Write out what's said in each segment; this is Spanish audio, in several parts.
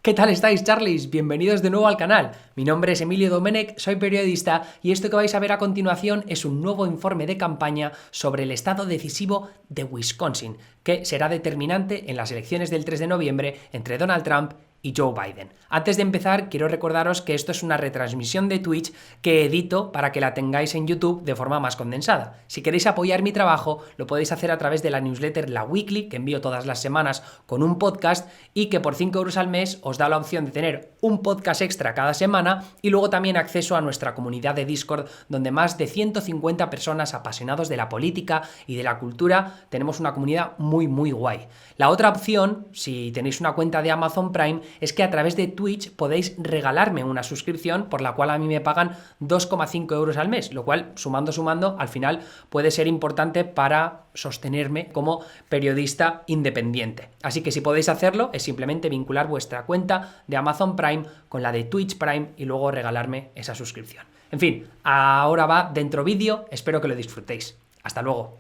¿Qué tal estáis, Charlies? Bienvenidos de nuevo al canal. Mi nombre es Emilio Domenech, soy periodista y esto que vais a ver a continuación es un nuevo informe de campaña sobre el estado decisivo de Wisconsin, que será determinante en las elecciones del 3 de noviembre entre Donald Trump y Joe Biden. Antes de empezar, quiero recordaros que esto es una retransmisión de Twitch que edito para que la tengáis en YouTube de forma más condensada. Si queréis apoyar mi trabajo, lo podéis hacer a través de la newsletter La Weekly, que envío todas las semanas con un podcast y que por 5 euros al mes os da la opción de tener un podcast extra cada semana y luego también acceso a nuestra comunidad de Discord, donde más de 150 personas apasionados de la política y de la cultura tenemos una comunidad muy guay. La otra opción, si tenéis una cuenta de Amazon Prime, es que a través de Twitch podéis regalarme una suscripción por la cual a mí me pagan 2,5 euros al mes, lo cual, sumando, al final puede ser importante para sostenerme como periodista independiente. Así que si podéis hacerlo, es simplemente vincular vuestra cuenta de Amazon Prime con la de Twitch Prime y luego regalarme esa suscripción. En fin, ahora va dentro vídeo, espero que lo disfrutéis. Hasta luego.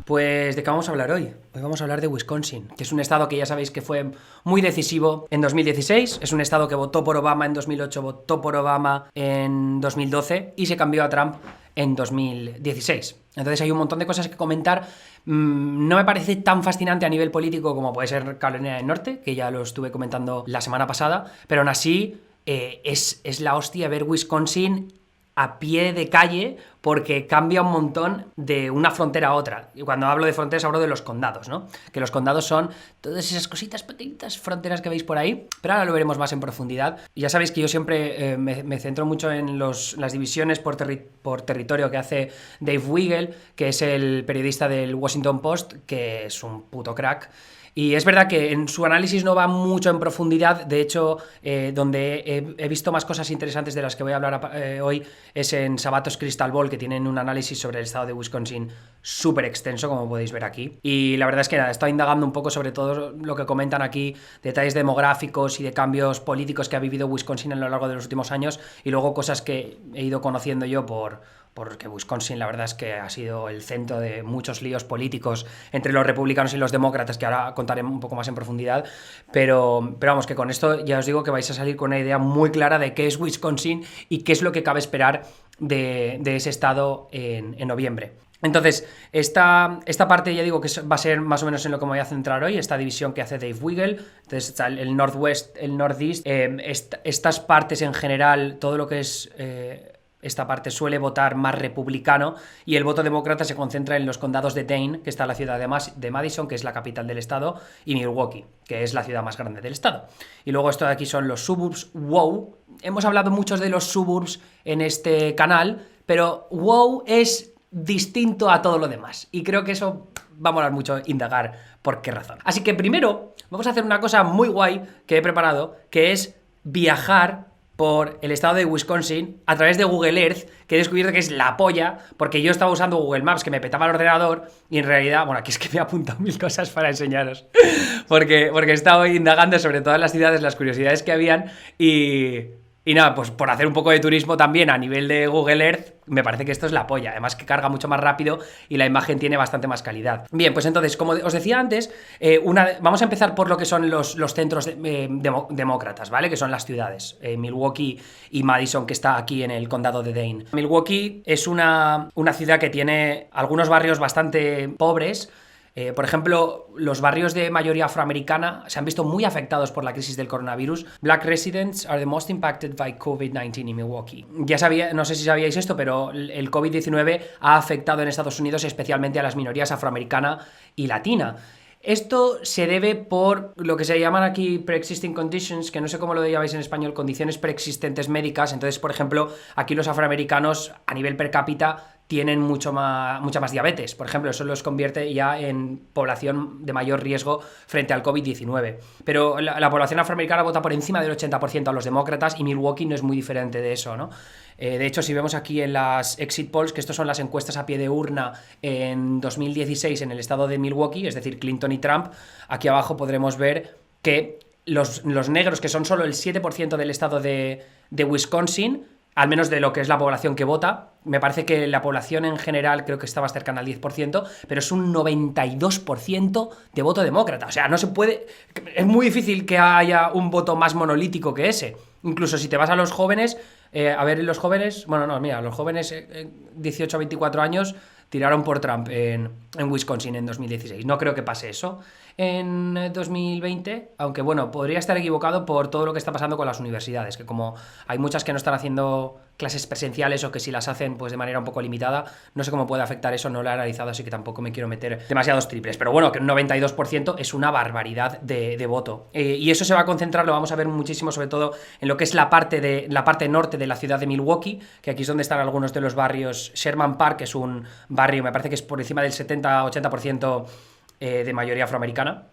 Pues, ¿de qué vamos a hablar hoy? Hoy vamos a hablar de Wisconsin, que es un estado que ya sabéis que fue muy decisivo en 2016, es un estado que votó por Obama en 2008, votó por Obama en 2012 y se cambió a Trump en 2016. Entonces hay un montón de cosas que comentar. No me parece tan fascinante a nivel político como puede ser Carolina del Norte, que ya lo estuve comentando la semana pasada, pero aún así es la hostia ver Wisconsin a pie de calle porque cambia un montón de una frontera a otra. Y cuando hablo de fronteras hablo de los condados, ¿no? Que los condados son todas esas cositas pequeñitas, fronteras que veis por ahí, pero ahora lo veremos más en profundidad. Y ya sabéis que yo siempre me centro mucho en las divisiones por territorio que hace Dave Weigel, que es el periodista del Washington Post, que es un puto crack. Y es verdad que en su análisis no va mucho en profundidad, de hecho, donde he visto más cosas interesantes de las que voy a hablar hoy es en Sabatos Crystal Ball, que tienen un análisis sobre el estado de Wisconsin súper extenso, como podéis ver aquí. Y la verdad es que nada, he estado indagando un poco sobre todo lo que comentan aquí, detalles demográficos y de cambios políticos que ha vivido Wisconsin a lo largo de los últimos años, y luego cosas que he ido conociendo yo porque Wisconsin la verdad es que ha sido el centro de muchos líos políticos entre los republicanos y los demócratas, que ahora contaré un poco más en profundidad, pero vamos, que con esto ya os digo que vais a salir con una idea muy clara de qué es Wisconsin y qué es lo que cabe esperar de ese estado en noviembre. Entonces, esta parte ya digo que va a ser más o menos en lo que me voy a centrar hoy, esta división que hace Dave Weigel. Entonces está el Northwest, el Northeast, estas partes en general, todo lo que es esta parte suele votar más republicano y el voto demócrata se concentra en los condados de Dane, que está en la ciudad de Madison, que es la capital del estado, y Milwaukee, que es la ciudad más grande del estado. Y luego esto de aquí son los suburbs WOW. Hemos hablado muchos de los suburbs en este canal, pero WOW es distinto a todo lo demás y creo que eso va a molar mucho indagar por qué razón. Así que primero vamos a hacer una cosa muy guay que he preparado, que es viajar por el estado de Wisconsin a través de Google Earth, que he descubierto que es la polla, porque yo estaba usando Google Maps, que me petaba el ordenador, y en realidad, bueno, aquí es que me he apuntado 1000 cosas para enseñaros, porque he estado indagando sobre todas las ciudades, las curiosidades que habían, y nada, pues por hacer un poco de turismo también a nivel de Google Earth, me parece que esto es la polla. Además que carga mucho más rápido y la imagen tiene bastante más calidad. Bien, pues entonces, como os decía antes, vamos a empezar por lo que son los centros demócratas, ¿vale? Que son las ciudades, Milwaukee y Madison, que está aquí en el condado de Dane. Milwaukee es una ciudad que tiene algunos barrios bastante pobres. Por ejemplo, los barrios de mayoría afroamericana se han visto muy afectados por la crisis del coronavirus. Black residents are the most impacted by COVID-19 in Milwaukee. Ya sabía, no sé si sabíais esto, pero el COVID-19 ha afectado en Estados Unidos especialmente a las minorías afroamericana y latina. Esto se debe por lo que se llaman aquí pre-existing conditions, que no sé cómo lo llamáis en español, condiciones preexistentes médicas. Entonces, por ejemplo, aquí los afroamericanos a nivel per cápita tienen mucha más diabetes. Por ejemplo, eso los convierte ya en población de mayor riesgo frente al COVID-19. Pero la población afroamericana vota por encima del 80% a los demócratas y Milwaukee no es muy diferente de eso, ¿no? De hecho, si vemos aquí en las exit polls, que estos son las encuestas a pie de urna en 2016 en el estado de Milwaukee, es decir, Clinton y Trump, aquí abajo podremos ver que los negros, que son solo el 7% del estado de Wisconsin, al menos de lo que es la población que vota, me parece que la población en general creo que está más cercana al 10%, pero es un 92% de voto demócrata. O sea, no se puede... Es muy difícil que haya un voto más monolítico que ese. Incluso si te vas a los jóvenes, a ver, los jóvenes... Bueno, no, mira, los jóvenes 18 a 24 años tiraron por Trump en Wisconsin en 2016. No creo que pase eso en 2020, aunque bueno, podría estar equivocado por todo lo que está pasando con las universidades, que como hay muchas que no están haciendo clases presenciales o que si las hacen pues de manera un poco limitada, no sé cómo puede afectar eso, no lo he analizado, así que tampoco me quiero meter demasiados triples, pero bueno, que un 92% es una barbaridad de voto, y eso se va a concentrar, lo vamos a ver muchísimo, sobre todo en lo que es la parte norte de la ciudad de Milwaukee, que aquí es donde están algunos de los barrios. Sherman Park, que es un barrio, me parece que es por encima del 70-80% de mayoría afroamericana.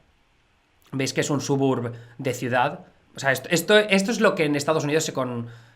Veis que es un suburb de ciudad. O sea, esto es lo que en Estados Unidos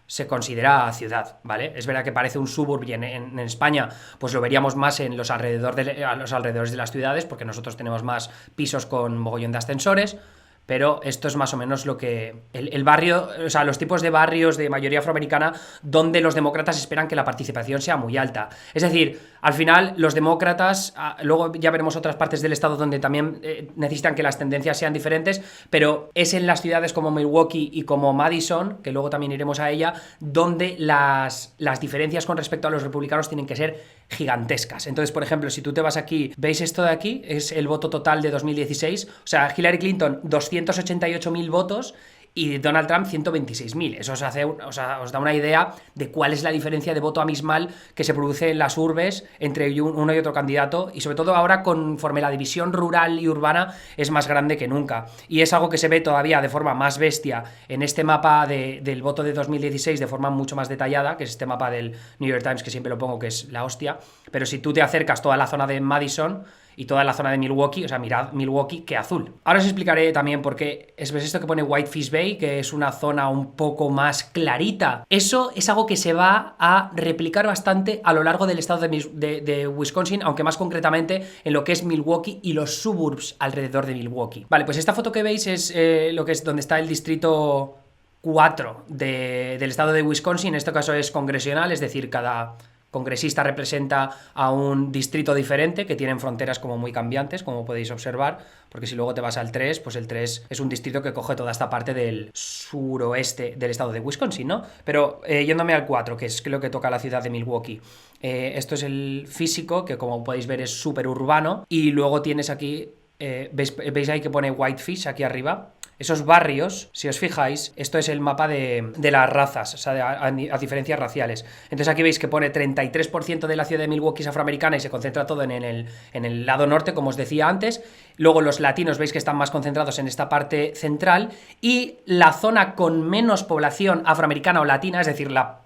se considera ciudad, ¿vale? Es verdad que parece un suburb y en España pues lo veríamos más en los alrededores de las ciudades, porque nosotros tenemos más pisos con mogollón de ascensores, pero esto es más o menos lo que... El barrio, o sea, los tipos de barrios de mayoría afroamericana donde los demócratas esperan que la participación sea muy alta. Es decir, al final los demócratas, luego ya veremos otras partes del estado donde también necesitan que las tendencias sean diferentes, pero es en las ciudades como Milwaukee y como Madison, que luego también iremos a ella, donde las diferencias con respecto a los republicanos tienen que ser gigantescas. Entonces, por ejemplo, si tú te vas aquí, ¿veis esto de aquí? Es el voto total de 2016. O sea, Hillary Clinton, 288.000 votos y Donald Trump 126.000. Eso os da una idea de cuál es la diferencia de voto abismal que se produce en las urbes entre uno y otro candidato, y sobre todo ahora conforme la división rural y urbana es más grande que nunca. Y es algo que se ve todavía de forma más bestia en este mapa del voto de 2016 de forma mucho más detallada, que es este mapa del New York Times, que siempre lo pongo, que es la hostia. Pero si tú te acercas toda la zona de Madison y toda la zona de Milwaukee, o sea, mirad Milwaukee, qué azul. Ahora os explicaré también por qué es esto que pone Whitefish Bay, que es una zona un poco más clarita. Eso es algo que se va a replicar bastante a lo largo del estado de Wisconsin, aunque más concretamente en lo que es Milwaukee y los suburbs alrededor de Milwaukee. Vale, pues esta foto que veis es lo que es donde está el distrito 4 del estado de Wisconsin. En este caso es congresional, es decir, cada congresista representa a un distrito diferente, que tienen fronteras como muy cambiantes, como podéis observar, porque si luego te vas al 3, pues el 3 es un distrito que coge toda esta parte del suroeste del estado de Wisconsin, ¿no? Pero yéndome al 4, que es lo que toca la ciudad de Milwaukee, esto es el físico, que como podéis ver es súper urbano, y luego tienes aquí, ¿veis ahí que pone Whitefish aquí arriba? Esos barrios, si os fijáis, esto es el mapa de las razas, o sea, a diferencias raciales. Entonces aquí veis que pone 33% de la ciudad de Milwaukee es afroamericana y se concentra todo en el lado norte, como os decía antes. Luego los latinos veis que están más concentrados en esta parte central, y la zona con menos población afroamericana o latina, es decir, la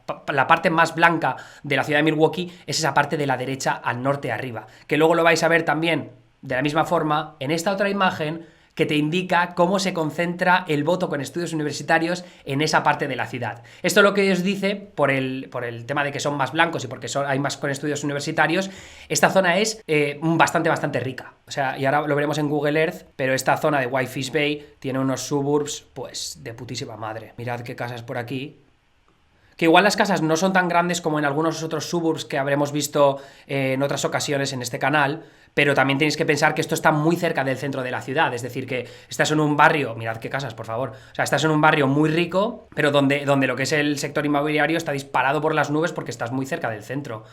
parte más blanca de la ciudad de Milwaukee, es esa parte de la derecha al norte arriba, que luego lo vais a ver también de la misma forma en esta otra imagen, que te indica cómo se concentra el voto con estudios universitarios en esa parte de la ciudad. Esto lo que os dice, por el tema de que son más blancos y porque hay más con estudios universitarios, esta zona es bastante rica. O sea, y ahora lo veremos en Google Earth, pero esta zona de Whitefish Bay tiene unos suburbs, pues, de putísima madre. Mirad qué casas por aquí. Que igual las casas no son tan grandes como en algunos otros suburbs que habremos visto en otras ocasiones en este canal, pero también tenéis que pensar que esto está muy cerca del centro de la ciudad, es decir, que estás en un barrio, mirad qué casas, por favor, o sea, estás en un barrio muy rico, pero donde lo que es el sector inmobiliario está disparado por las nubes porque estás muy cerca del centro.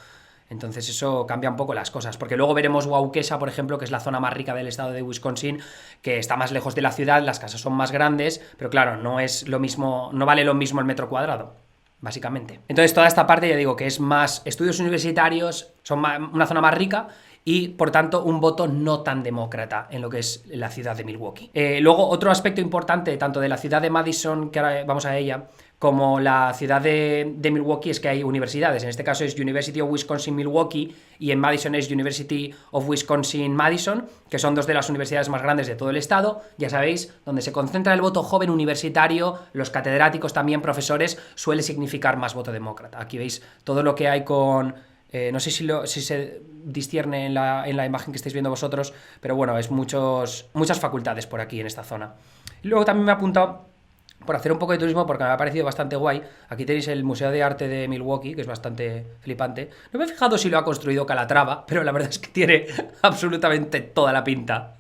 Entonces eso cambia un poco las cosas, porque luego veremos Waukesha, por ejemplo, que es la zona más rica del estado de Wisconsin, que está más lejos de la ciudad, las casas son más grandes, pero claro, no es lo mismo, no vale lo mismo el metro cuadrado, básicamente. Entonces toda esta parte, ya digo, que es más estudios universitarios, son una zona más rica y, por tanto, un voto no tan demócrata en lo que es la ciudad de Milwaukee. Luego, otro aspecto importante, tanto de la ciudad de Madison, que ahora vamos a ella, como la ciudad de Milwaukee es que hay universidades. En este caso es University of Wisconsin-Milwaukee y en Madison es University of Wisconsin-Madison, que son dos de las universidades más grandes de todo el estado. Ya sabéis, donde se concentra el voto joven universitario, los catedráticos también, profesores, suele significar más voto demócrata. Aquí veis todo lo que hay con... no sé si se discierne en la imagen que estáis viendo vosotros, pero bueno, es muchas facultades por aquí en esta zona. Y luego también me he apuntado por hacer un poco de turismo porque me ha parecido bastante guay. Aquí tenéis el Museo de Arte de Milwaukee, que es bastante flipante. No me he fijado si lo ha construido Calatrava, pero la verdad es que tiene absolutamente toda la pinta.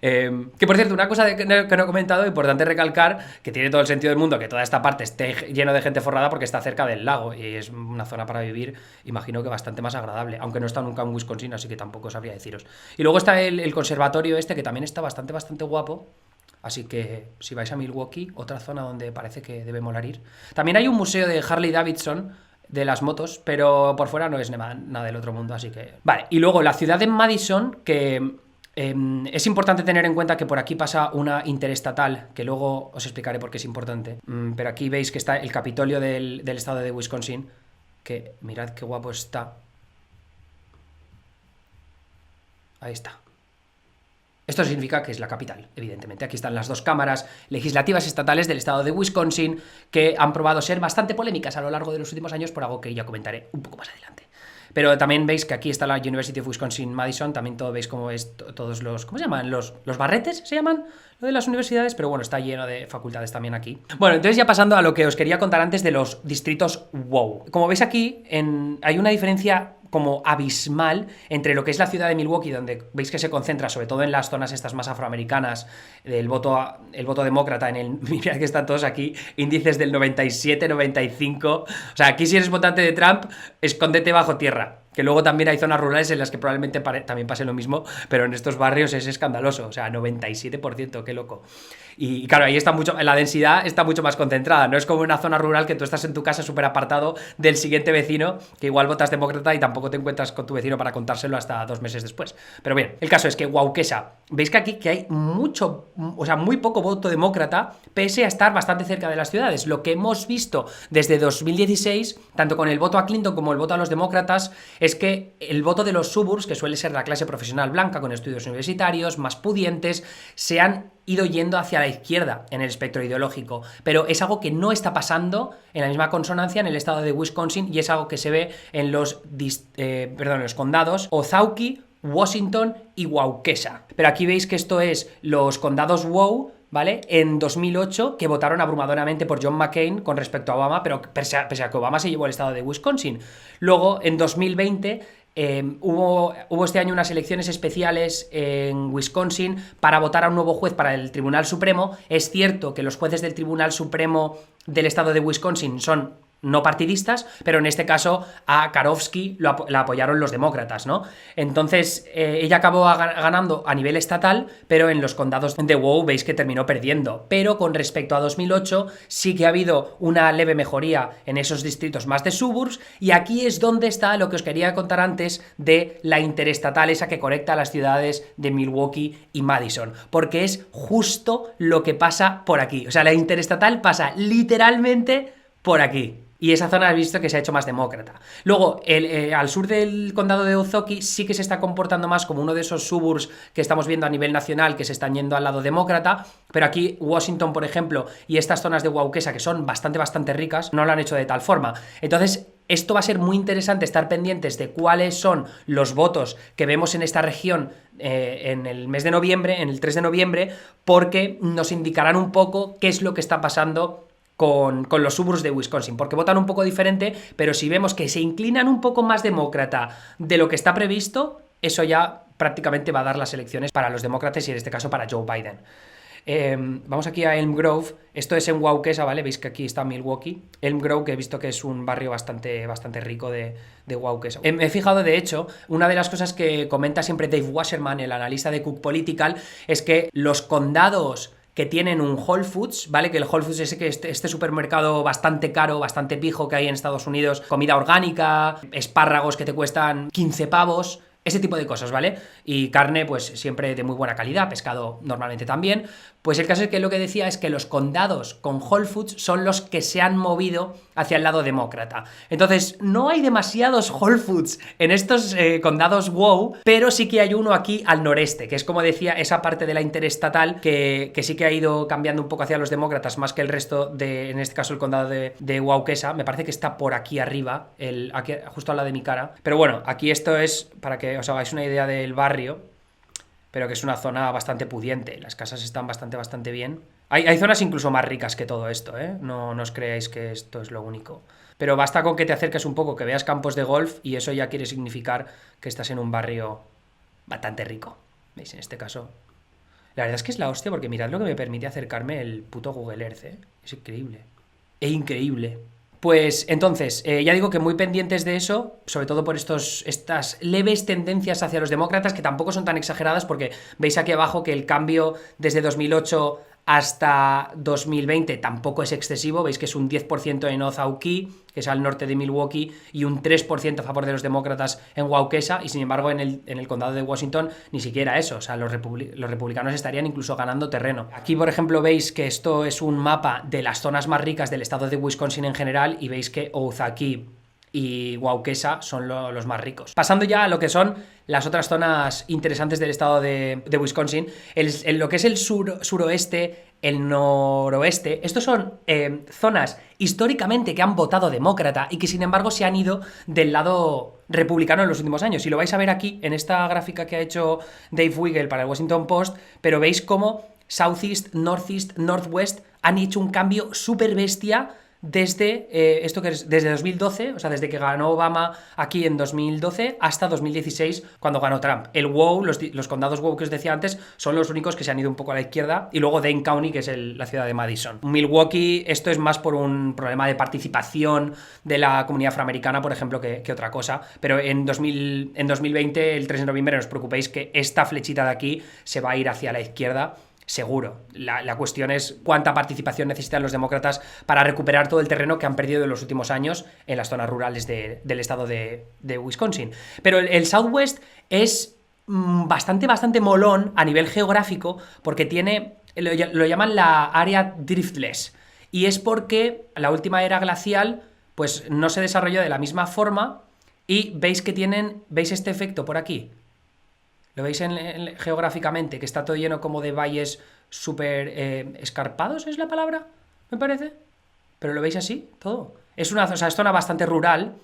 Que por cierto, una cosa que no he comentado, importante recalcar, que tiene todo el sentido del mundo que toda esta parte esté lleno de gente forrada porque está cerca del lago y es una zona para vivir, imagino que bastante más agradable, aunque no he estado nunca en Wisconsin, así que tampoco sabría deciros. Y luego está el conservatorio este, que también está bastante guapo. Así que si vais a Milwaukee, otra zona donde parece que debe molar ir. También hay un museo de Harley Davidson, de las motos, pero por fuera no es nada del otro mundo, así que... Vale, y luego la ciudad de Madison, que es importante tener en cuenta que por aquí pasa una interestatal, que luego os explicaré por qué es importante. Pero aquí veis que está el Capitolio del estado de Wisconsin, que mirad qué guapo está. Ahí está. Esto significa que es la capital, evidentemente. Aquí están las dos cámaras legislativas estatales del estado de Wisconsin que han probado ser bastante polémicas a lo largo de los últimos años por algo que ya comentaré un poco más adelante. Pero también veis que aquí está la University of Wisconsin-Madison, también todo veis cómo es todos los... ¿Cómo se llaman? ¿Los barretes se llaman? Lo de las universidades, pero bueno, está lleno de facultades también aquí. Bueno, entonces ya pasando a lo que os quería contar antes de los distritos WOW. Como veis aquí, hay una diferencia como abismal entre lo que es la ciudad de Milwaukee, donde veis que se concentra sobre todo en las zonas estas más afroamericanas el voto demócrata, mirad que están todos aquí, índices del 97, 95, o sea, aquí si eres votante de Trump, escóndete bajo tierra, que luego también hay zonas rurales en las que probablemente también pase lo mismo, pero en estos barrios es escandaloso, o sea, 97%, qué loco. Y claro, ahí la densidad está mucho más concentrada, no es como una zona rural que tú estás en tu casa súper apartado del siguiente vecino, que igual votas demócrata y tampoco te encuentras con tu vecino para contárselo hasta 2 meses después. Pero bien, el caso es que Waukesha, veis que aquí que hay muy poco voto demócrata, pese a estar bastante cerca de las ciudades. Lo que hemos visto desde 2016, tanto con el voto a Clinton como el voto a los demócratas, es que el voto de los suburbs, que suele ser la clase profesional blanca con estudios universitarios, más pudientes, se han ido yendo hacia la izquierda en el espectro ideológico, pero es algo que no está pasando en la misma consonancia en el estado de Wisconsin y es algo que se ve en los condados Ozaukee, Washington y Waukesha. Pero aquí veis que esto es los condados WOW, ¿vale? En 2008, que votaron abrumadoramente por John McCain con respecto a Obama, pero pese a que Obama se llevó el estado de Wisconsin. Luego, en 2020... hubo este año unas elecciones especiales en Wisconsin para votar a un nuevo juez para el Tribunal Supremo. Es cierto que los jueces del Tribunal Supremo del estado de Wisconsin son no partidistas, pero en este caso a Karofsky la apoyaron los demócratas, ¿no? Entonces ella acabó ganando a nivel estatal, pero en los condados de WOW veis que terminó perdiendo. Pero con respecto a 2008 sí que ha habido una leve mejoría en esos distritos más de suburbs, y aquí es donde está lo que os quería contar antes de la interestatal esa que conecta a las ciudades de Milwaukee y Madison, porque es justo lo que pasa por aquí. O sea, la interestatal pasa literalmente por aquí. Y esa zona has visto que se ha hecho más demócrata. Luego, al sur del condado de Ozaukee sí que se está comportando más como uno de esos suburbs que estamos viendo a nivel nacional que se están yendo al lado demócrata, pero aquí Washington, por ejemplo, y estas zonas de Waukesha, que son bastante ricas, no lo han hecho de tal forma. Entonces, esto va a ser muy interesante estar pendientes de cuáles son los votos que vemos en esta región en el mes de noviembre, en el 3 de noviembre, porque nos indicarán un poco qué es lo que está pasando con los suburbs de Wisconsin, porque votan un poco diferente, pero si vemos que se inclinan un poco más demócrata de lo que está previsto, eso ya prácticamente va a dar las elecciones para los demócratas y en este caso para Joe Biden. Vamos aquí a Elm Grove, esto es en Waukesha, ¿vale? Veis que aquí está Milwaukee. Elm Grove, que he visto que es un barrio bastante rico de Waukesha. Me he fijado, de hecho, una de las cosas que comenta siempre Dave Wasserman, el analista de Cook Political, es que los condados que tienen un Whole Foods, ¿vale? Que el Whole Foods es este supermercado bastante caro, bastante pijo que hay en Estados Unidos, comida orgánica, espárragos que te cuestan 15 pavos, ese tipo de cosas, ¿vale? Y carne, pues siempre de muy buena calidad, pescado normalmente también. Pues el caso es que lo que decía es que los condados con Whole Foods son los que se han movido hacia el lado demócrata. Entonces, no hay demasiados Whole Foods en estos condados wow, pero sí que hay uno aquí al noreste, que es como decía, esa parte de la interestatal que sí que ha ido cambiando un poco hacia los demócratas, más que el resto de, en este caso el condado de Waukesha. Me parece que está por aquí arriba, aquí, justo al lado de mi cara. Pero bueno, aquí esto es para que os hagáis una idea del barrio, pero que es una zona bastante pudiente. Las casas están bastante bien. Hay zonas incluso más ricas que todo esto, ¿eh? No os creáis que esto es lo único. Pero basta con que te acerques un poco, que veas campos de golf, y eso ya quiere significar que estás en un barrio bastante rico. ¿Veis? En este caso... La verdad es que es la hostia, porque mirad lo que me permite acercarme el puto Google Earth, ¿eh? Es increíble. Es increíble. Pues entonces, ya digo que muy pendientes de eso, sobre todo por estas leves tendencias hacia los demócratas, que tampoco son tan exageradas, porque veis aquí abajo que el cambio desde 2008 hasta 2020 tampoco es excesivo. Veis que es un 10% en Ozaukee, que es al norte de Milwaukee, y un 3% a favor de los demócratas en Waukesha, y sin embargo en el condado de Washington ni siquiera eso. O sea, los republicanos estarían incluso ganando terreno. Aquí, por ejemplo, veis que esto es un mapa de las zonas más ricas del estado de Wisconsin en general, y veis que Ozaukee y Waukesha son los más ricos. Pasando ya a lo que son las otras zonas interesantes del estado de Wisconsin, lo que es el suroeste, el noroeste, estos son zonas históricamente que han votado demócrata y que sin embargo se han ido del lado republicano en los últimos años. Y lo vais a ver aquí en esta gráfica que ha hecho Dave Weigel para el Washington Post, pero veis cómo Southeast, Northeast, Northwest han hecho un cambio súper bestia desde esto que es desde 2012, o sea, desde que ganó Obama aquí en 2012 hasta 2016, cuando ganó Trump. El wow, los condados wow que os decía antes, son los únicos que se han ido un poco a la izquierda, y luego Dane County, que es la ciudad de Madison. Milwaukee, esto es más por un problema de participación de la comunidad afroamericana, por ejemplo, que otra cosa, pero en 2020, el 3 de noviembre, no os preocupéis que esta flechita de aquí se va a ir hacia la izquierda, seguro. La cuestión es cuánta participación necesitan los demócratas para recuperar todo el terreno que han perdido en los últimos años en las zonas rurales del estado de Wisconsin. Pero el Southwest es bastante molón a nivel geográfico, porque tiene, lo llaman la área driftless, y es porque la última era glacial pues no se desarrolló de la misma forma, y veis que ¿veis este efecto por aquí? ¿Lo veis geográficamente? Que está todo lleno como de valles súper escarpados, ¿es la palabra? Me parece. ¿Pero lo veis así? Todo. Es zona bastante rural.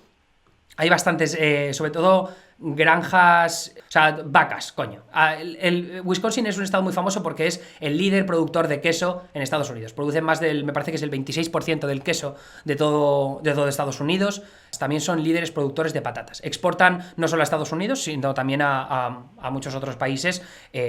Hay bastantes, sobre todo, granjas, o sea, vacas, coño. El Wisconsin es un estado muy famoso porque es el líder productor de queso en Estados Unidos. Producen me parece que es el 26% del queso de todo Estados Unidos. También son líderes productores de patatas. Exportan no solo a Estados Unidos, sino también a muchos otros países,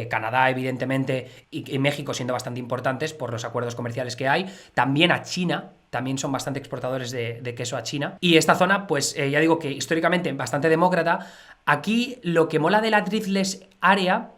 Canadá, evidentemente, y México siendo bastante importantes por los acuerdos comerciales que hay. También a China. También son bastante exportadores de queso a China. Y esta zona, pues ya digo que históricamente bastante demócrata. Aquí lo que mola de la Driftless Area,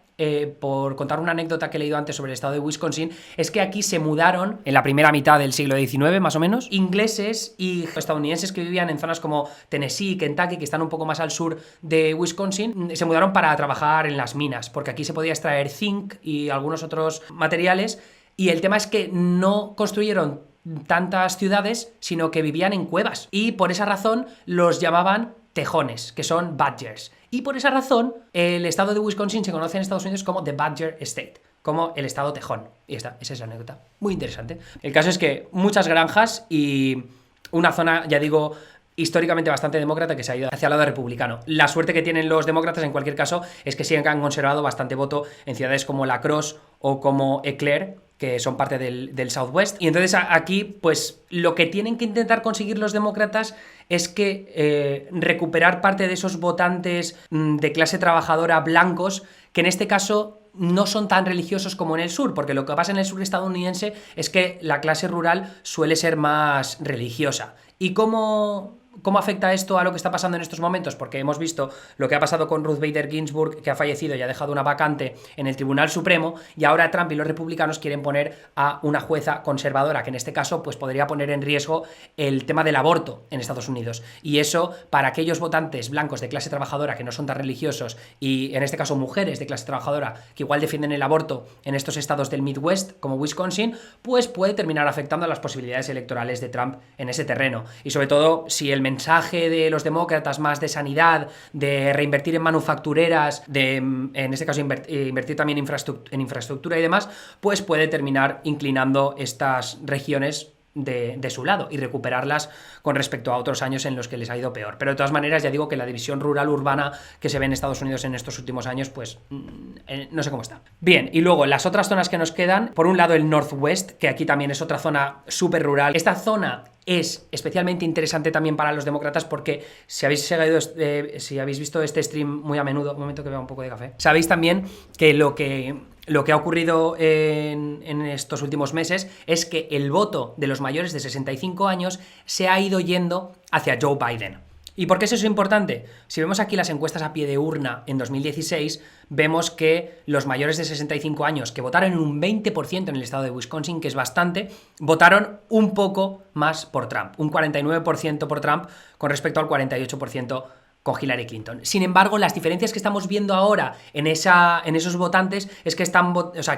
por contar una anécdota que he leído antes sobre el estado de Wisconsin, es que aquí se mudaron, en la primera mitad del siglo XIX más o menos, ingleses y estadounidenses que vivían en zonas como Tennessee, Kentucky, que están un poco más al sur de Wisconsin, se mudaron para trabajar en las minas, porque aquí se podía extraer zinc y algunos otros materiales, y el tema es que no construyeron tantas ciudades, sino que vivían en cuevas, y por esa razón los llamaban tejones, que son badgers. Y por esa razón, el estado de Wisconsin se conoce en Estados Unidos como The Badger State, como el estado tejón. Y esa es la anécdota. Muy interesante. El caso es que muchas granjas y una zona, ya digo, históricamente bastante demócrata, que se ha ido hacia el lado republicano. La suerte que tienen los demócratas, en cualquier caso, es que sí han conservado bastante voto en ciudades como La Crosse o como Eclair, que son parte del Southwest. Y entonces aquí, pues lo que tienen que intentar conseguir los demócratas es que recuperar parte de esos votantes de clase trabajadora blancos, que en este caso no son tan religiosos como en el sur, porque lo que pasa en el sur estadounidense es que la clase rural suele ser más religiosa. ¿Y cómo ¿Cómo afecta esto a lo que está pasando en estos momentos? Porque hemos visto lo que ha pasado con Ruth Bader Ginsburg, que ha fallecido y ha dejado una vacante en el Tribunal Supremo, y ahora Trump y los republicanos quieren poner a una jueza conservadora, que en este caso pues podría poner en riesgo el tema del aborto en Estados Unidos. Y eso, para aquellos votantes blancos de clase trabajadora que no son tan religiosos, y en este caso mujeres de clase trabajadora que igual defienden el aborto en estos estados del Midwest, como Wisconsin, pues puede terminar afectando a las posibilidades electorales de Trump en ese terreno. Y sobre todo, si el mensaje de los demócratas más de sanidad, de reinvertir en manufactureras, de, en este caso, invertir también en infraestructura y demás, pues puede terminar inclinando estas regiones de su lado y recuperarlas con respecto a otros años en los que les ha ido peor. Pero de todas maneras, ya digo que la división rural-urbana que se ve en Estados Unidos en estos últimos años, pues no sé cómo está. Bien, y luego las otras zonas que nos quedan, por un lado el Northwest, que aquí también es otra zona súper rural. Esta zona es especialmente interesante también para los demócratas porque si habéis visto este stream muy a menudo, un momento que beba un poco de café, sabéis también que lo que ha ocurrido en estos últimos meses es que el voto de los mayores de 65 años se ha ido yendo hacia Joe Biden. ¿Y por qué es eso importante? Si vemos aquí las encuestas a pie de urna en 2016, vemos que los mayores de 65 años, que votaron en un 20% en el estado de Wisconsin, que es bastante, votaron un poco más por Trump, un 49% por Trump con respecto al 48% con Hillary Clinton. Sin embargo, las diferencias que estamos viendo ahora en esos votantes es que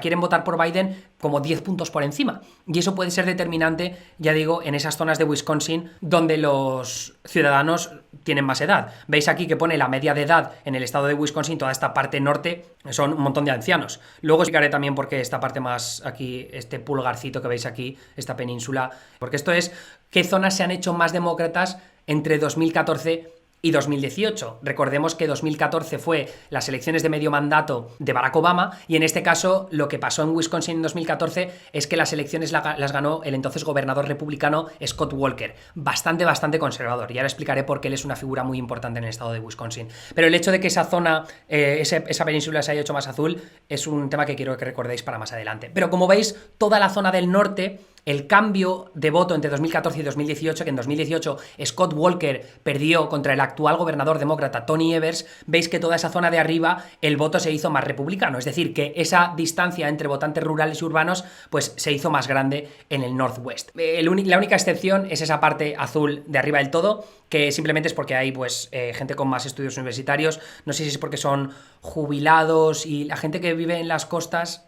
quieren votar por Biden como 10 puntos por encima. Y eso puede ser determinante, ya digo, en esas zonas de Wisconsin donde los ciudadanos tienen más edad. Veis aquí que pone la media de edad en el estado de Wisconsin, toda esta parte norte son un montón de ancianos. Luego explicaré también por qué esta parte más aquí, este pulgarcito que veis aquí, esta península, porque esto es qué zonas se han hecho más demócratas entre 2014 y 2018. Recordemos que 2014 fue las elecciones de medio mandato de Barack Obama y en este caso lo que pasó en Wisconsin en 2014 es que las elecciones las ganó el entonces gobernador republicano Scott Walker, bastante conservador, y ahora explicaré por qué él es una figura muy importante en el estado de Wisconsin. Pero el hecho de que esa zona, esa península se haya hecho más azul es un tema que quiero que recordéis para más adelante. Pero como veis, toda la zona del norte, el cambio de voto entre 2014 y 2018, que en 2018 Scott Walker perdió contra el actual gobernador demócrata Tony Evers, veis que toda esa zona de arriba el voto se hizo más republicano, es decir, que esa distancia entre votantes rurales y urbanos pues se hizo más grande en el Northwest. La única excepción es esa parte azul de arriba del todo, que simplemente es porque hay pues gente con más estudios universitarios, no sé si es porque son jubilados y la gente que vive en las costas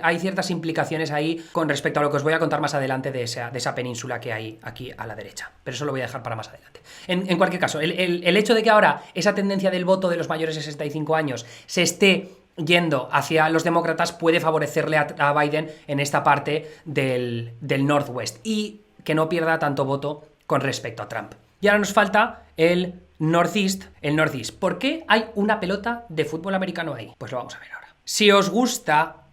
hay ciertas implicaciones ahí con respecto a lo que os voy a contar más adelante de esa península que hay aquí a la derecha, pero eso lo voy a dejar para más adelante. En cualquier caso, el hecho de que ahora esa tendencia del voto de los mayores de 65 años se esté yendo hacia los demócratas puede favorecerle a Biden en esta parte del Northwest y que no pierda tanto voto con respecto a Trump. Y ahora nos falta el Northeast. ¿Por qué hay una pelota de fútbol americano ahí? Pues lo vamos a ver ahora. Si os gusta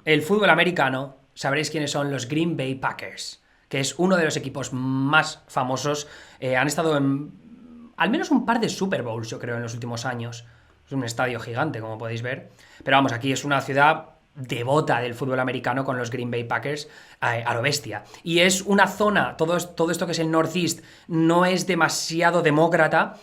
el fútbol americano, sabréis quiénes son los Green Bay Packers, que es uno de los equipos más famosos. Han estado en al menos un par de Super Bowls, yo creo, en los últimos años. Es un estadio gigante, como podéis ver. Pero vamos, aquí es una ciudad devota del fútbol americano con los Green Bay Packers a lo bestia. Y es una zona, todo esto que es el Northeast, no es demasiado demócrata,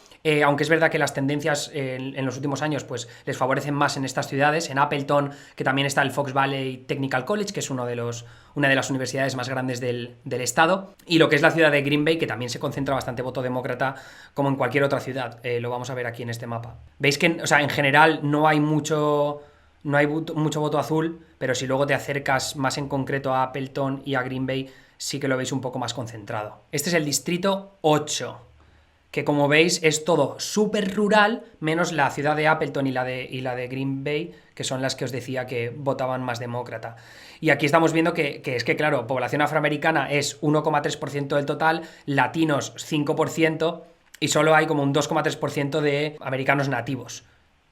aunque es verdad que las tendencias en los últimos años pues les favorecen más en estas ciudades. En Appleton, que también está el Fox Valley Technical College, que es una de las universidades más grandes del estado, y lo que es la ciudad de Green Bay, que también se concentra bastante voto demócrata, como en cualquier otra ciudad. Lo vamos a ver aquí en este mapa. Veis que, en general no hay mucho voto azul, pero si luego te acercas más en concreto a Appleton y a Green Bay, sí que lo veis un poco más concentrado. Este es el distrito 8, que como veis es todo súper rural, menos la ciudad de Appleton y la de Green Bay, que son las que os decía que votaban más demócrata. Y aquí estamos viendo que es que, claro, población afroamericana es 1,3% del total, latinos 5%, y solo hay como un 2,3% de americanos nativos.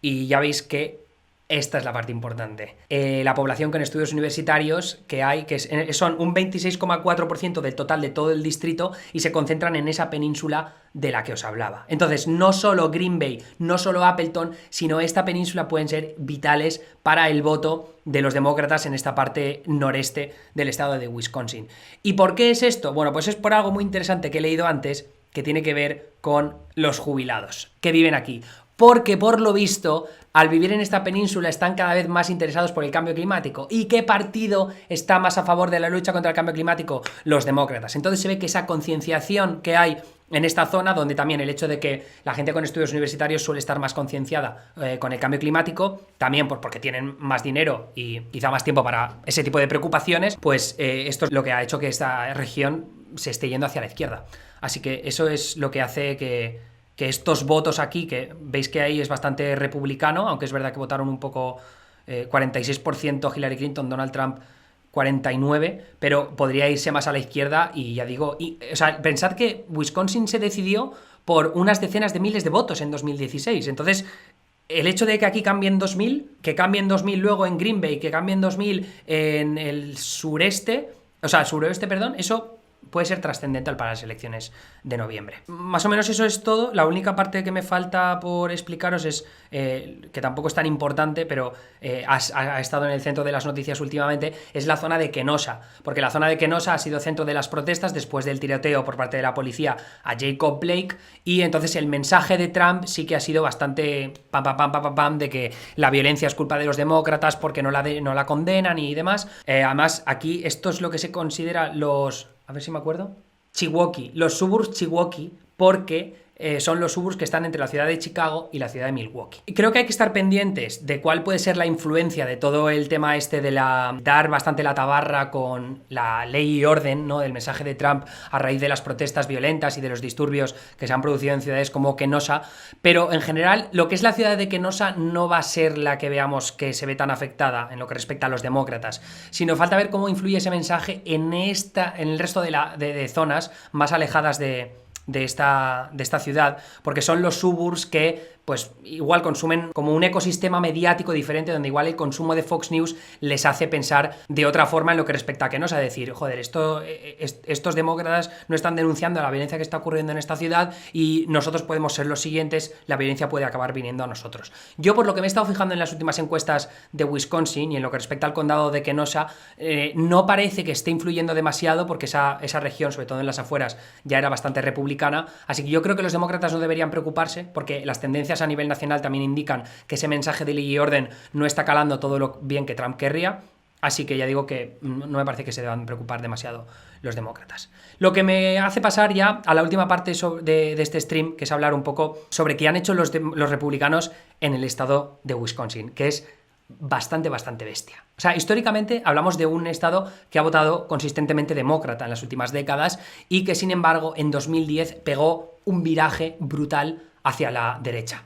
Y ya veis que esta es la parte importante. La población con estudios universitarios que hay, son un 26,4% del total de todo el distrito y se concentran en esa península de la que os hablaba. Entonces, no solo Green Bay, no solo Appleton, sino esta península pueden ser vitales para el voto de los demócratas en esta parte noreste del estado de Wisconsin. ¿Y por qué es esto? Bueno, pues es por algo muy interesante que he leído antes, que tiene que ver con los jubilados que viven aquí. Porque, por lo visto, al vivir en esta península están cada vez más interesados por el cambio climático. ¿Y qué partido está más a favor de la lucha contra el cambio climático? Los demócratas. Entonces se ve que esa concienciación que hay en esta zona, donde también el hecho de que la gente con estudios universitarios suele estar más concienciada con el cambio climático, también porque tienen más dinero y quizá más tiempo para ese tipo de preocupaciones, pues esto es lo que ha hecho que esta región se esté yendo hacia la izquierda. Así que eso es lo que hace que estos votos aquí, que veis que ahí es bastante republicano, aunque es verdad que votaron un poco 46% Hillary Clinton, Donald Trump 49%, pero podría irse más a la izquierda y ya digo, o sea, pensad que Wisconsin se decidió por unas decenas de miles de votos en 2016, entonces el hecho de que aquí cambien 2000, que cambien 2000 luego en Green Bay, que cambien 2000 en el suroeste, perdón, eso puede ser trascendental para las elecciones de noviembre. Más o menos eso es todo. La única parte que me falta por explicaros es, que tampoco es tan importante, pero ha estado en el centro de las noticias últimamente, es la zona de Kenosha, porque la zona de Kenosha ha sido centro de las protestas después del tiroteo por parte de la policía a Jacob Blake, y entonces el mensaje de Trump sí que ha sido bastante pam, de que la violencia es culpa de los demócratas porque no la condenan y demás. Además, aquí esto es lo que se considera a ver si me acuerdo. Los suburbs Chihuahua, porque son los suburbs que están entre la ciudad de Chicago y la ciudad de Milwaukee. Y creo que hay que estar pendientes de cuál puede ser la influencia de todo el tema este de dar bastante la tabarra con la ley y orden, ¿no?, del mensaje de Trump a raíz de las protestas violentas y de los disturbios que se han producido en ciudades como Kenosha, pero en general lo que es la ciudad de Kenosha no va a ser la que veamos que se ve tan afectada en lo que respecta a los demócratas, sino falta ver cómo influye ese mensaje en el resto de zonas más alejadas de esta ciudad, porque son los suburbs que pues igual consumen como un ecosistema mediático diferente, donde igual el consumo de Fox News les hace pensar de otra forma en lo que respecta a Kenosha, decir, joder, estos demócratas no están denunciando la violencia que está ocurriendo en esta ciudad y nosotros podemos ser los siguientes, la violencia puede acabar viniendo a nosotros. Yo, por lo que me he estado fijando en las últimas encuestas de Wisconsin y en lo que respecta al condado de Kenosha, no parece que esté influyendo demasiado, porque esa región, sobre todo en las afueras, ya era bastante republicana, así que yo creo que los demócratas no deberían preocuparse, porque las tendencias a nivel nacional también indican que ese mensaje de ley y orden no está calando todo lo bien que Trump querría, así que ya digo que no me parece que se deban preocupar demasiado los demócratas. Lo que me hace pasar ya a la última parte de este stream, que es hablar un poco sobre qué han hecho los republicanos en el estado de Wisconsin, que es bastante bestia. O sea, históricamente hablamos de un estado que ha votado consistentemente demócrata en las últimas décadas y que, sin embargo, en 2010 pegó un viraje brutal hacia la derecha.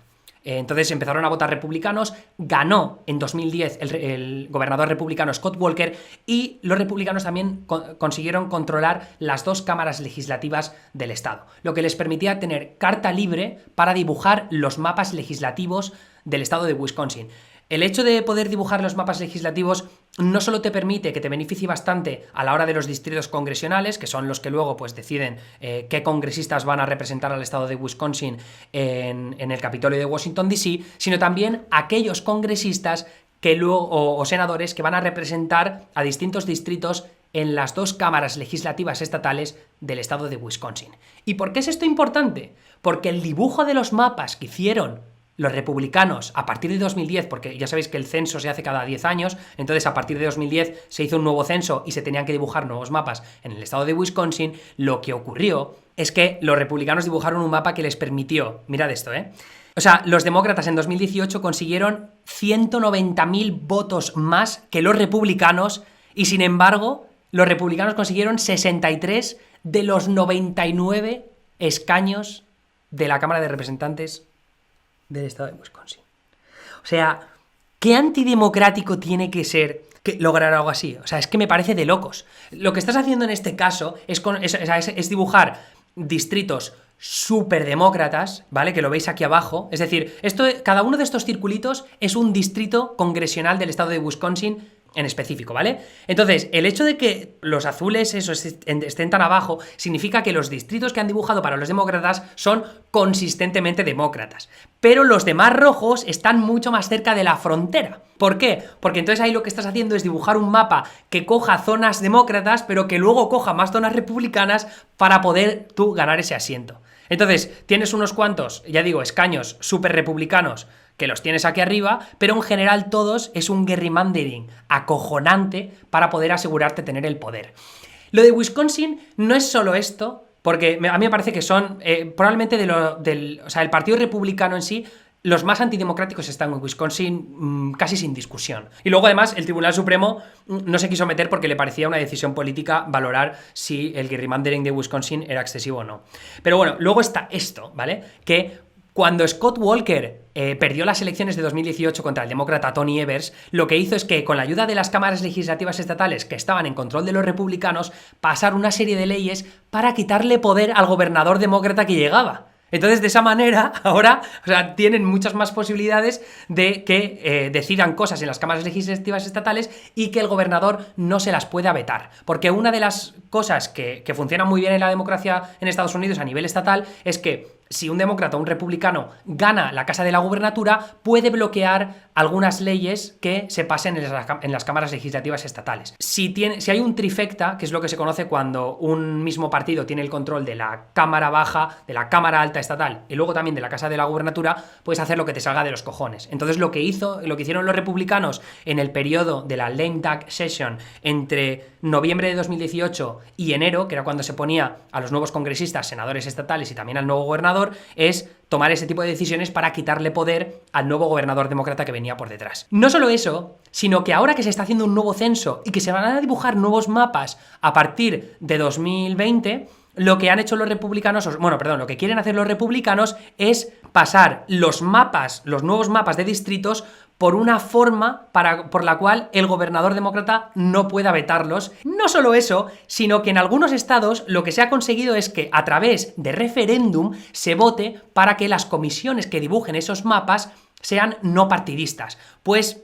Entonces empezaron a votar republicanos, ganó en 2010 el gobernador republicano Scott Walker, y los republicanos también consiguieron controlar las dos cámaras legislativas del estado, lo que les permitía tener carta libre para dibujar los mapas legislativos del estado de Wisconsin. El hecho de poder dibujar los mapas legislativos no solo te permite que te beneficie bastante a la hora de los distritos congresionales, que son los que luego pues deciden qué congresistas van a representar al estado de Wisconsin en el Capitolio de Washington DC, sino también aquellos congresistas que luego, o senadores que van a representar a distintos distritos en las dos cámaras legislativas estatales del estado de Wisconsin. ¿Y por qué es esto importante? Porque el dibujo de los mapas que hicieron los republicanos a partir de 2010, porque ya sabéis que el censo se hace cada 10 años, entonces a partir de 2010 se hizo un nuevo censo y se tenían que dibujar nuevos mapas en el estado de Wisconsin. Lo que ocurrió es que los republicanos dibujaron un mapa que les permitió, mirad esto, o sea, los demócratas en 2018 consiguieron 190.000 votos más que los republicanos, y sin embargo, los republicanos consiguieron 63 de los 99 escaños de la Cámara de Representantes del estado de Wisconsin. O sea, ¿qué antidemocrático tiene que ser lograr algo así? O sea, es que me parece de locos. Lo que estás haciendo en este caso es dibujar distritos súper demócratas, ¿vale? Que lo veis aquí abajo. Es decir, cada uno de estos circulitos es un distrito congresional del estado de Wisconsin en específico, ¿vale? Entonces, el hecho de que los azules estén tan abajo significa que los distritos que han dibujado para los demócratas son consistentemente demócratas, pero los demás rojos están mucho más cerca de la frontera. ¿Por qué? Porque entonces ahí lo que estás haciendo es dibujar un mapa que coja zonas demócratas, pero que luego coja más zonas republicanas para poder tú ganar ese asiento. Entonces, tienes unos cuantos, ya digo, escaños súper republicanos que los tienes aquí arriba, pero en general todos es un gerrymandering acojonante para poder asegurarte tener el poder. Lo de Wisconsin no es solo esto, porque a mí me parece que son probablemente o sea, el Partido Republicano en sí, los más antidemocráticos están en Wisconsin casi sin discusión. Y luego, además, el Tribunal Supremo no se quiso meter porque le parecía una decisión política valorar si el gerrymandering de Wisconsin era excesivo o no. Pero bueno, luego está esto, ¿vale? Que cuando Scott Walker perdió las elecciones de 2018 contra el demócrata Tony Evers, lo que hizo es que, con la ayuda de las cámaras legislativas estatales que estaban en control de los republicanos, pasar una serie de leyes para quitarle poder al gobernador demócrata que llegaba. Entonces, de esa manera, ahora, o sea, tienen muchas más posibilidades de que decidan cosas en las cámaras legislativas estatales y que el gobernador no se las pueda vetar. Porque una de las cosas que funciona muy bien en la democracia en Estados Unidos a nivel estatal es que si un demócrata o un republicano gana la Casa de la Gubernatura, puede bloquear algunas leyes que se pasen en las cámaras legislativas estatales. Si hay un trifecta, que es lo que se conoce cuando un mismo partido tiene el control de la Cámara Baja, de la Cámara Alta estatal y luego también de la Casa de la Gubernatura, puedes hacer lo que te salga de los cojones. Entonces, lo que hicieron los republicanos en el periodo de la lame duck session entre noviembre de 2018 y enero, que era cuando se ponía a los nuevos congresistas, senadores estatales y también al nuevo gobernador, es tomar ese tipo de decisiones para quitarle poder al nuevo gobernador demócrata que venía por detrás. No solo eso, sino que ahora que se está haciendo un nuevo censo y que se van a dibujar nuevos mapas a partir de 2020, lo que han hecho los republicanos, lo que quieren hacer los republicanos es pasar los nuevos mapas de distritos por una forma por la cual el gobernador demócrata no pueda vetarlos. No solo eso, sino que en algunos estados lo que se ha conseguido es que a través de referéndum se vote para que las comisiones que dibujen esos mapas sean no partidistas. Pues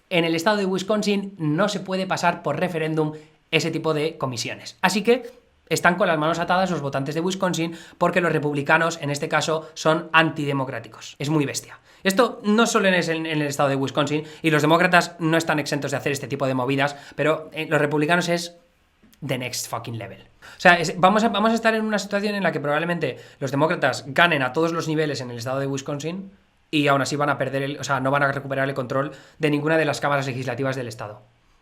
en el estado de Wisconsin no se puede pasar por referéndum ese tipo de comisiones. Así que están con las manos atadas los votantes de Wisconsin porque los republicanos, en este caso, son antidemocráticos. Es muy bestia. Esto no solo es en el estado de Wisconsin, y los demócratas no están exentos de hacer este tipo de movidas, pero los republicanos es the next fucking level. O sea, vamos a estar en una situación en la que probablemente los demócratas ganen a todos los niveles en el estado de Wisconsin y aún así van a perder no van a recuperar el control de ninguna de las cámaras legislativas del estado.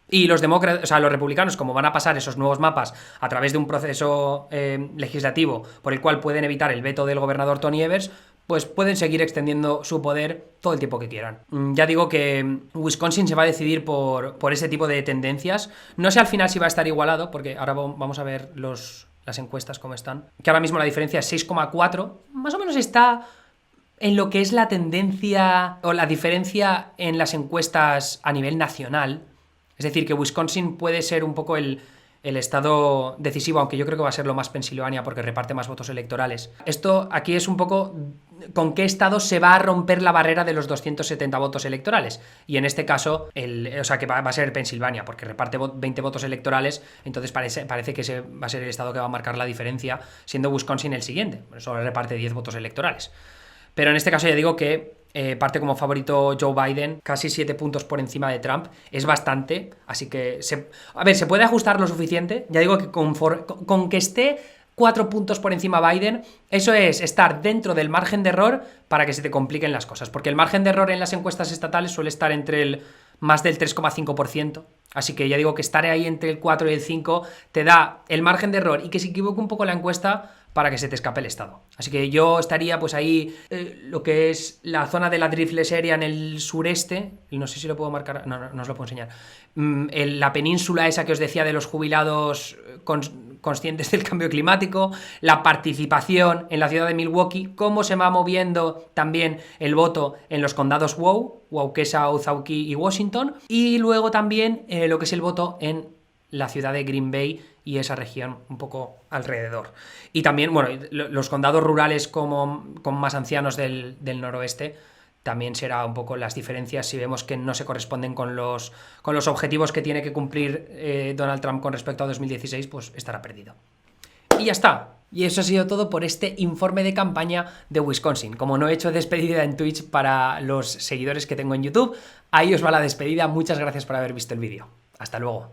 Y los republicanos, como van a pasar esos nuevos mapas a través de un proceso legislativo por el cual pueden evitar el veto del gobernador Tony Evers, pues pueden seguir extendiendo su poder todo el tiempo que quieran. Ya digo que Wisconsin se va a decidir por ese tipo de tendencias. No sé al final si va a estar igualado, porque ahora vamos a ver las encuestas cómo están. Que ahora mismo la diferencia es 6,4. Más o menos está en lo que es la tendencia o la diferencia en las encuestas a nivel nacional. Es decir, que Wisconsin puede ser un poco el estado decisivo, aunque yo creo que va a ser lo más Pensilvania porque reparte más votos electorales. Esto aquí es un poco con qué estado se va a romper la barrera de los 270 votos electorales. Y en este caso, que va a ser Pensilvania porque reparte 20 votos electorales, entonces parece que ese va a ser el estado que va a marcar la diferencia, siendo Wisconsin el siguiente. Solo reparte 10 votos electorales. Pero en este caso ya digo que parte como favorito Joe Biden, casi 7 puntos por encima de Trump, es bastante, así que se puede ajustar lo suficiente. Ya digo que con que esté 4 puntos por encima Biden, eso es estar dentro del margen de error para que se te compliquen las cosas, porque el margen de error en las encuestas estatales suele estar entre más del 3,5%, así que ya digo que estar ahí entre el 4 y el 5 te da el margen de error y que se equivoque un poco la encuesta para que se te escape el estado. Así que yo estaría pues ahí, lo que es la zona de la Driftless Area en el sureste, no sé si lo puedo marcar, no os lo puedo enseñar, la península esa que os decía de los jubilados conscientes del cambio climático, la participación en la ciudad de Milwaukee, cómo se va moviendo también el voto en los condados Waukesha, Ozaukee y Washington, y luego también lo que es el voto en la ciudad de Green Bay y esa región un poco alrededor. Y también, los condados rurales con más ancianos del noroeste, también será un poco las diferencias si vemos que no se corresponden con los objetivos que tiene que cumplir Donald Trump con respecto a 2016, pues estará perdido. Y ya está. Y eso ha sido todo por este informe de campaña de Wisconsin. Como no he hecho despedida en Twitch para los seguidores que tengo en YouTube, ahí os va la despedida. Muchas gracias por haber visto el vídeo. Hasta luego.